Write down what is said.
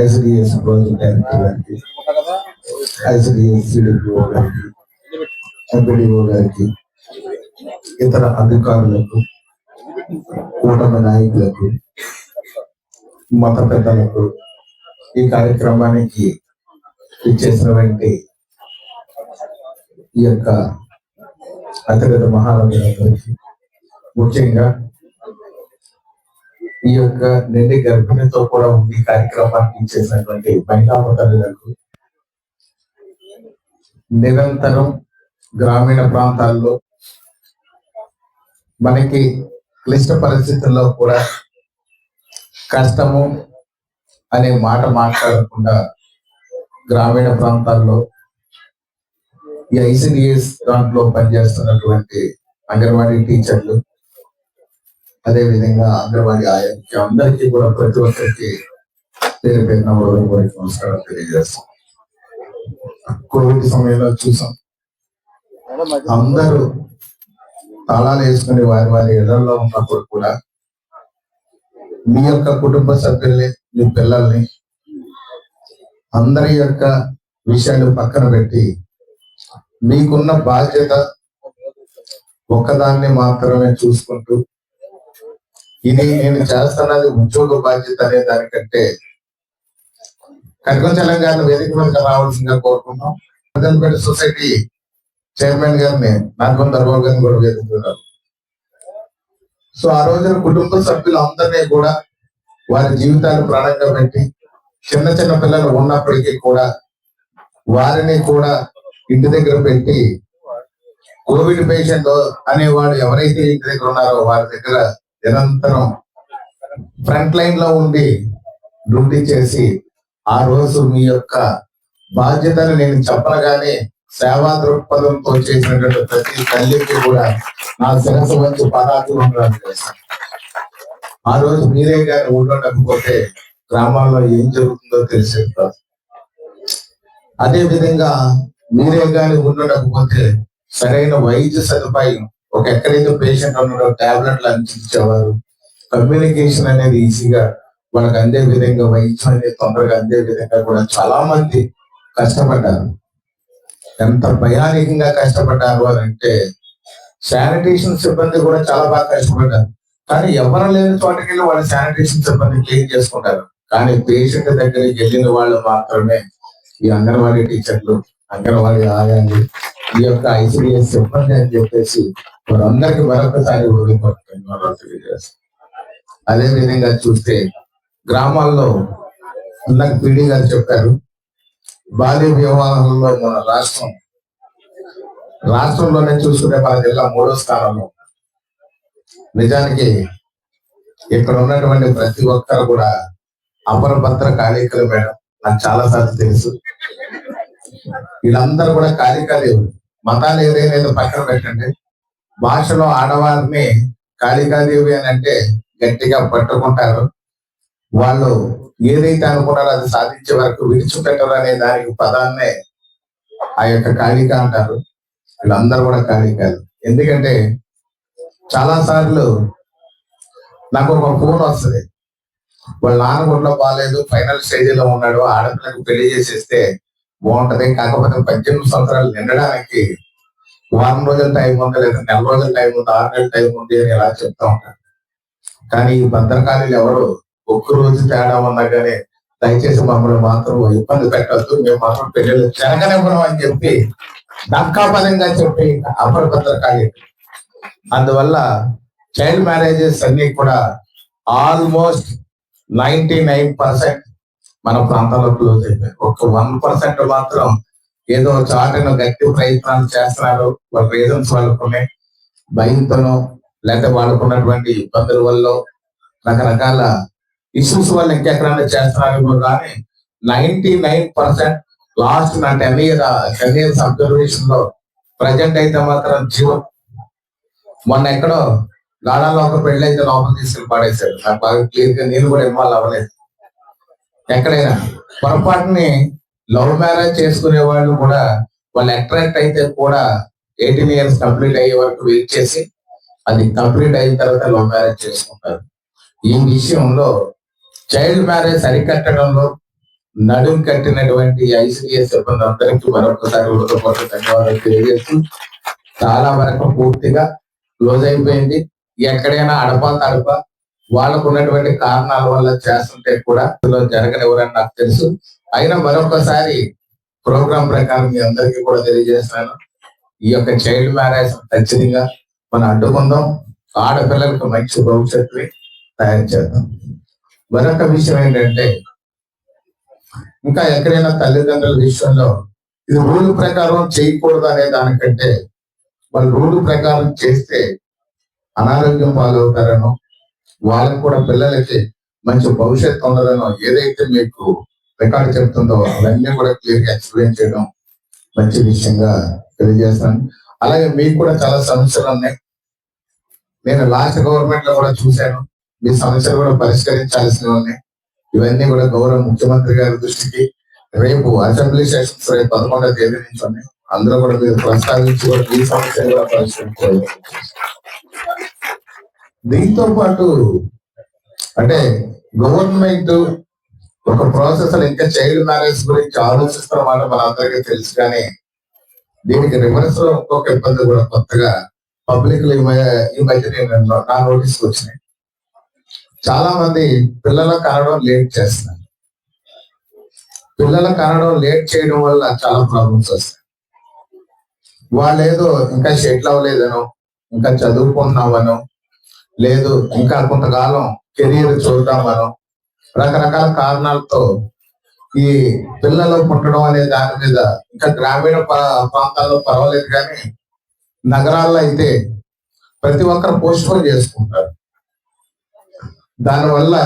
ICDS project director గారికి, ICDS CDPO గారికి, MPDO గారికి, ఇతర అధికారులకు, కూటమి నాయకులకు, మత పెద్దలకు, ఈ కార్యక్రమానికి ఇచ్చేసినటువంటి ఈ యొక్క అతిరథ మహారాజులందరికీ, ముఖ్యంగా ఈ యొక్క నిండి గర్భిణితో కూడా ఉండి కార్యక్రమానికి ఇచ్చేసినటువంటి మహిళా తల్లులకు, నిరంతరం గ్రామీణ ప్రాంతాల్లో మనకి క్లిష్ట పరిస్థితుల్లో కూడా కష్టము అనే మాట మాట్లాడకుండా గ్రామీణ ప్రాంతాల్లో ఈ ఐసిడిఎస్ దాంట్లో పనిచేస్తున్నటువంటి అంగన్వాడీ టీచర్లు, అదే విధంగా అంగన్వాడీ ఆయాకి అందరికీ కూడా ప్రతి ఒక్కరికి పేరు పెట్టిన నమస్కారం తెలియజేస్తాం. కోవిడ్ సమయంలో చూసాం, అందరూ తాళాలు వేసుకుని వారి వారి ఇళ్లలో ఉన్నప్పుడు కూడా మీ యొక్క కుటుంబ సభ్యుల్ని, మీ పిల్లల్ని, అందరి యొక్క విషయాలు పక్కన పెట్టి మీకున్న బాధ్యత ఒక్కదాన్ని మాత్రమే చూసుకుంటూ, ఇది నేను చేస్తున్నది ఉద్యోగ బాధ్యత అనే దానికంటే కనకం తెలంగాణ వేదిక మీద రావాల్సిందిగా కోరుకున్నాం. పెద్దపేట సొసైటీ చైర్మన్ గారిని నాగం దర్బాబు గారిని కూడా వేదికన్నారు. సో ఆ రోజున కుటుంబ సభ్యులందరినీ కూడా వారి జీవితాలు ప్రాణంగా పెట్టి, చిన్న చిన్న పిల్లలు ఉన్నప్పటికీ కూడా వారిని కూడా ఇంటి దగ్గర పెట్టి, కోవిడ్ పేషెంట్ అనేవాడు ఎవరైతే ఇంటి దగ్గర ఉన్నారో వారి దగ్గర నిరంతరం ఫ్రంట్ లైన్ లో ఉండి డ్యూటీ చేసి, ఆ రోజు మీ యొక్క బాధ్యతను నేను చెప్పనగానే సేవా దృక్పథంతో చేసినటువంటి ప్రతి తల్లికి కూడా నా శిరస్సు వచ్చి పదార్థం చేశాను. ఆ రోజు మీరే కానీ ఉండకపోతే గ్రామాల్లో ఏం జరుగుతుందో తెలిసేది. అదే విధంగా మీరే కానీ ఉండకపోతే సరైన వైద్య సదుపాయం, ఒక ఎక్కడైతే పేషెంట్ ఉన్నారో టాబ్లెట్లు అందించేవారు, కమ్యూనికేషన్ అనేది ఈజీగా వాళ్ళకి అందే విధంగా, వైద్యం అనేది తొందరగా అందే విధంగా కూడా చాలా మంది కష్టపడ్డారు. ఎంత భయానకంగా కష్టపడ్డారు అని అంటే, శానిటేషన్ సిబ్బంది కూడా చాలా బాగా కష్టపడ్డారు. కానీ ఎవరు లేని చోటకి వాళ్ళు శానిటేషన్ సిబ్బంది క్లీన్ చేసుకుంటారు. కానీ పేషెంట్ దగ్గరికి వెళ్ళిన వాళ్ళు మాత్రమే ఈ అంగన్వాడీ టీచర్లు, అంగన్వాడీ ఆయాలు, ఈ యొక్క ఐసిడిఎస్ సిబ్బంది అని చెప్పేసి వారందరికీ మరొకసారి తెలియజేస్తారు. అదే విధంగా చూస్తే గ్రామాల్లో ఇందాక పీడి గారు చెప్పారు, బాల్య వివాహాలలో మన రాష్ట్రంలోనే చూసుకుంటే మన జిల్లా 3వ స్థానంలో. నిజానికి ఇక్కడ ఉన్నటువంటి ప్రతి ఒక్కరు కూడా అపరభద్ర కాళికలు మేడం, నాకు చాలా సార్లు తెలుసు. వీళ్ళందరూ కూడా కాళికాలు, మతాలు ఏదైనా పక్కన పెట్టండి, భాషలో ఆడవారిని కాళికాదేవి అని అంటే గట్టిగా పట్టుకుంటారు. వాళ్ళు ఏదైతే అనుకున్నారో అది సాధించే వరకు విడిచిపెట్టరు అనే దానికి పదాన్నే ఆ యొక్క కాళిక అంటారు. వీళ్ళందరూ కూడా కాళికాలు. ఎందుకంటే చాలా సార్లు నాకు ఒక ఫోన్ వస్తుంది, వాళ్ళ నాన్న గుడ్లో బాగాలేదు, ఫైనల్ స్టేజీలో ఉన్నాడు, ఆడపిల్లకు పెళ్లి చేసేస్తే బాగుంటది, కాకపోతే 18 సంవత్సరాలు నిండడానికి వారం రోజుల టైం ఉంది, లేదా నెల రోజుల టైం ఉంది, 6 నెలల టైం ఉంది అని ఎలా చెప్తా ఉంటారు. కానీ ఈ భద్రకాళీలు ఎవరు ఒక్కరోజు తేడా ఉన్నా కానీ దయచేసి మమ్మల్ని మాత్రం ఇబ్బంది పెట్టద్దు, మేము మాత్రం పెళ్లిళ్ళు జరగనివ్వడం అని చెప్పి దక్కాపదంగా చెప్పి అపర భద్రకాళి. అందువల్ల చైల్డ్ మ్యారేజెస్ అన్ని కూడా ఆల్మోస్ట్ 99% మన ప్రాంతాల్లో క్లోజ్ అయిపోయాయి. ఒక 1% మాత్రం ఏదో చాటున గట్టి ప్రయత్నాలు చేస్తున్నారు. వాళ్ళ రీజన్స్ వాళ్ళకు ఉన్నాయి, భయంతోనో లేకపోతే వాళ్ళకు ఉన్నటువంటి ఇబ్బందుల వల్ల, రకరకాల ఇష్యూస్ వల్ల ఇంకెక్కడైనా చేస్తున్నారేమో. కానీ 99% లాస్ట్ నా 10 years అబ్జర్వేషన్ లో ప్రజెంట్ అయితే మాత్రం జీవం. మొన్న ఎక్కడో గాడాలో ఒక పెళ్లి అయితే లోపల తీసుకెళ్ళి పడేశారు. నాకు బాగా క్లియర్ గా, నేను కూడా ఇన్వాల్వ్ అవ్వలేదు. ఎక్కడైనా పొరపాటుని లవ్ మ్యారేజ్ చేసుకునే వాళ్ళు కూడా వాళ్ళు అట్రాక్ట్ అయితే కూడా 18 years కంప్లీట్ అయ్యే వరకు వెయిట్ చేసి అది కంప్లీట్ అయిన తర్వాత లవ్ మ్యారేజ్ చేసుకుంటారు. ఈ విషయంలో చైల్డ్ మ్యారేజ్ అరికట్టడంలో నడుం కట్టినటువంటి ఐసిడిఎస్ సిబ్బంది అందరికీ మరొకసారి ఉడకపోతే ధన్యవాదాలు తెలియజేస్తూ చాలా వరకు పూర్తిగా క్లోజ్ అయిపోయింది. ఎక్కడైనా అడపా తడప వాళ్ళకు ఉన్నటువంటి కారణాల వల్ల చేస్తుంటే కూడా ఇందులో జరగనివ్వరని నాకు తెలుసు. అయినా మరొకసారి ప్రోగ్రాం ప్రకారం మీ అందరికీ కూడా తెలియజేస్తున్నాను, ఈ యొక్క చైల్డ్ మ్యారేజ్ ఖచ్చితంగా మనం అడ్డుకుందాం. ఆడపిల్లలకు మంచి భవిష్యత్తుని తయారు చేద్దాం. మరొక విషయం ఏంటంటే, ఇంకా ఎక్కడైనా తల్లిదండ్రుల విషయంలో ఇది రూల్ ప్రకారం చేయకూడదు అనే దానికంటే వాళ్ళు రూల్ ప్రకారం చేస్తే అనారోగ్యం పాలవుతారనో, వాళ్ళకు కూడా పిల్లలకి మంచి భవిష్యత్తు ఉండదనో ఏదైతే మీకు రికార్డు చెప్తుందో అవన్నీ కూడా క్లియర్ గా ఎక్స్ప్లెయిన్ చేయడం మంచి విషయంగా తెలియజేస్తాను. అలాగే మీకు కూడా చాలా సమస్యలు ఉన్నాయి. నేను లాస్ట్ గవర్నమెంట్ లో కూడా చూశాను, మీ సమస్యలు కూడా పరిష్కరించాల్సినవి ఉన్నాయి. ఇవన్నీ కూడా గౌరవ ముఖ్యమంత్రి గారి దృష్టికి రేపు అసెంబ్లీ సెషన్స్ రేపు 11వ తేదీ నుంచి ఉన్నాయి. అందులో కూడా మీరు ప్రస్తావించి కూడా ఈ సమస్యలు కూడా పరిష్కరించాలి. దీంతో పాటు అంటే గవర్నమెంట్ ఒక ప్రాసెస్ ఇంకా చైల్డ్ మ్యారేజ్ గురించి ఆలోచిస్తున్నమాట మనందరికీ తెలుసు. కానీ దీనికి రివర్స్ లో ఇంకొక ఇబ్బంది కూడా కొత్తగా పబ్లిక్ ఈ మధ్య నేను నా నోటీస్ వచ్చినాయి. చాలా మంది పిల్లల కనడం లేట్ చేస్తున్నారు. పిల్లల కనడం లేట్ చేయడం వల్ల చాలా ప్రాబ్లమ్స్ వస్తాయి. వాళ్ళు ఏదో ఇంకా సెటిల్ అవ్వలేదనో, ఇంకా చదువుకుంటున్నామనో, లేదు ఇంకా కొంతకాలం కెరీర్ చూద్దామనో, రకరకాల కారణాలతో ఈ పిల్లలు పుట్టడం అనే దాని మీద ఇంకా గ్రామీణ ప్రాంతాల్లో పర్వాలేదు, కానీ నగరాల్లో అయితే ప్రతి ఒక్కరు పోస్ట్ పోన్ చేసుకుంటారు. దానివల్ల